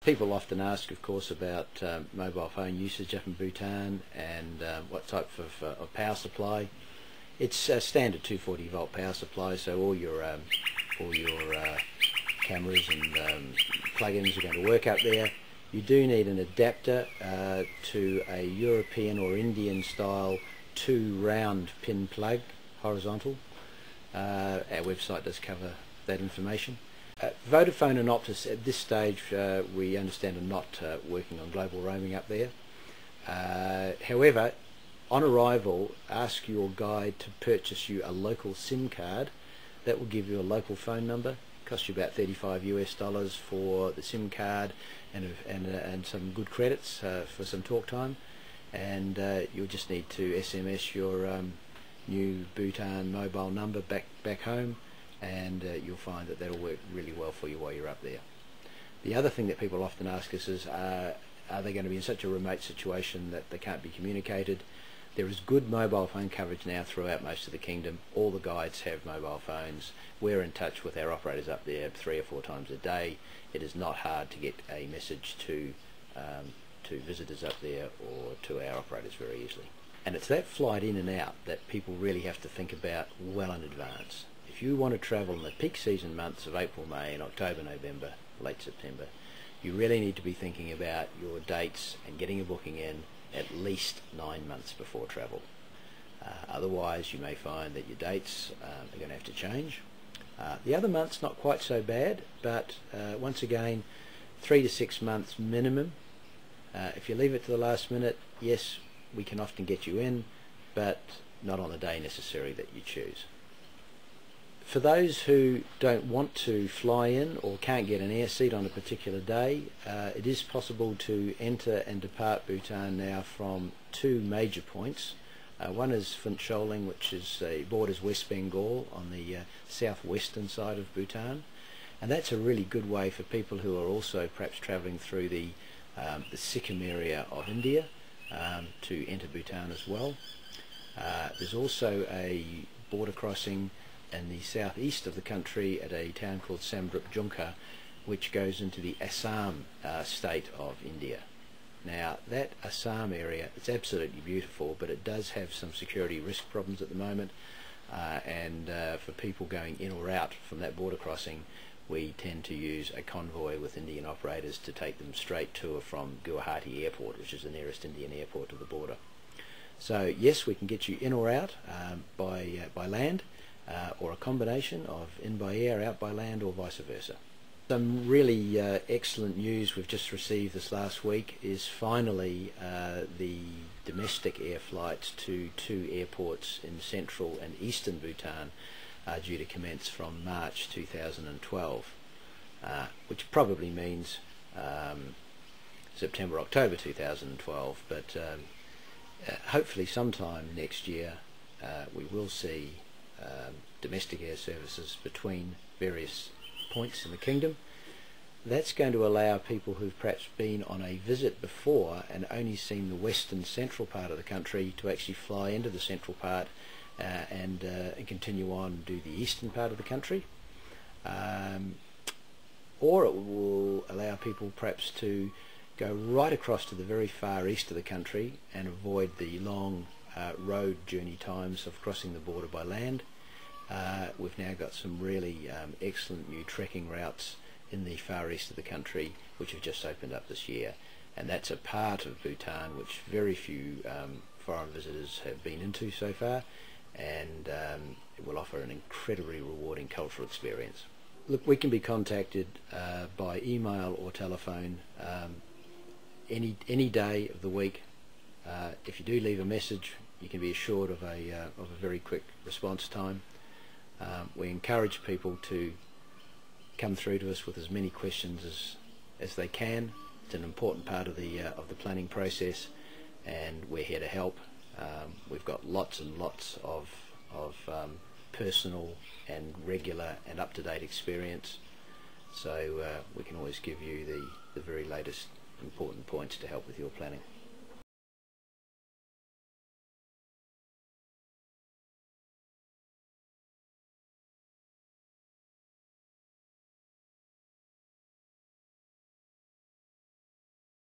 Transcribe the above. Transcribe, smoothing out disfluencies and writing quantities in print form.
People often ask, of course, about mobile phone usage up in Bhutan and what type of power supply. It's a standard 240 volt power supply, so all your cameras and plugins are going to work up there. You do need an adapter to a European or Indian style 2 round pin plug, horizontal. Our website does cover that information. Vodafone and Optus at this stage, we understand, are not working on global roaming up there. However, on arrival, ask your guide to purchase you a local SIM card. That will give you a local phone number. Costs you about $35 US for the SIM card and some good credits for some talk time. And you'll just need to SMS your new Bhutan mobile number back home, and you'll find that that'll work really well for you while you're up there. The other thing that people often ask us is, are they going to be in such a remote situation that they can't be communicated? There is good mobile phone coverage now throughout most of the kingdom. All the guides have mobile phones. We're in touch with our operators up there 3 or 4 times a day. It is not hard to get a message to visitors up there or to our operators very easily. And it's that flight in and out that people really have to think about well in advance. If you want to travel in the peak season months of April, May and October, November, late September, you really need to be thinking about your dates and getting a booking in at least 9 months before travel. Otherwise you may find that your dates are going to have to change. The other months not quite so bad, but once again 3 to 6 months minimum. If you leave it to the last minute, yes, we can often get you in, but not on the day necessary that you choose. For those who don't want to fly in or can't get an air seat on a particular day, it is possible to enter and depart Bhutan now from 2 major points. One is Phuntsholing, which borders West Bengal on the southwestern side of Bhutan, and that's a really good way for people who are also perhaps travelling through the Sikkim area of India to enter Bhutan as well. There's also a border crossing in the southeast of the country at a town called Samdrup Junka, which goes into the Assam state of India. Now that Assam area, it's absolutely beautiful, but it does have some security risk problems at the moment, and for people going in or out from that border crossing, we tend to use a convoy with Indian operators to take them straight to or from Guwahati Airport, which is the nearest Indian airport to the border. So yes, we can get you in or out by land, or a combination of in by air, out by land, or vice versa. Some really excellent news we've just received this last week is finally the domestic air flights to 2 airports in central and eastern Bhutan are due to commence from March 2012, which probably means September, October 2012, but hopefully sometime next year we will see domestic air services between various points in the kingdom. That's going to allow people who've perhaps been on a visit before and only seen the western central part of the country to actually fly into the central part and continue on and do the eastern part of the country. Or it will allow people perhaps to go right across to the very far east of the country and avoid the long road journey times of crossing the border by land. We've now got some really excellent new trekking routes in the far east of the country which have just opened up this year, and that's a part of Bhutan which very few foreign visitors have been into so far, and it will offer an incredibly rewarding cultural experience. Look, we can be contacted by email or telephone any day of the week. If you do leave a message, you can be assured of a very quick response time. We encourage people to come through to us with as many questions as they can. It's an important part of the planning process, and we're here to help. We've got lots and lots of personal and regular and up-to-date experience, so we can always give you the very latest important points to help with your planning.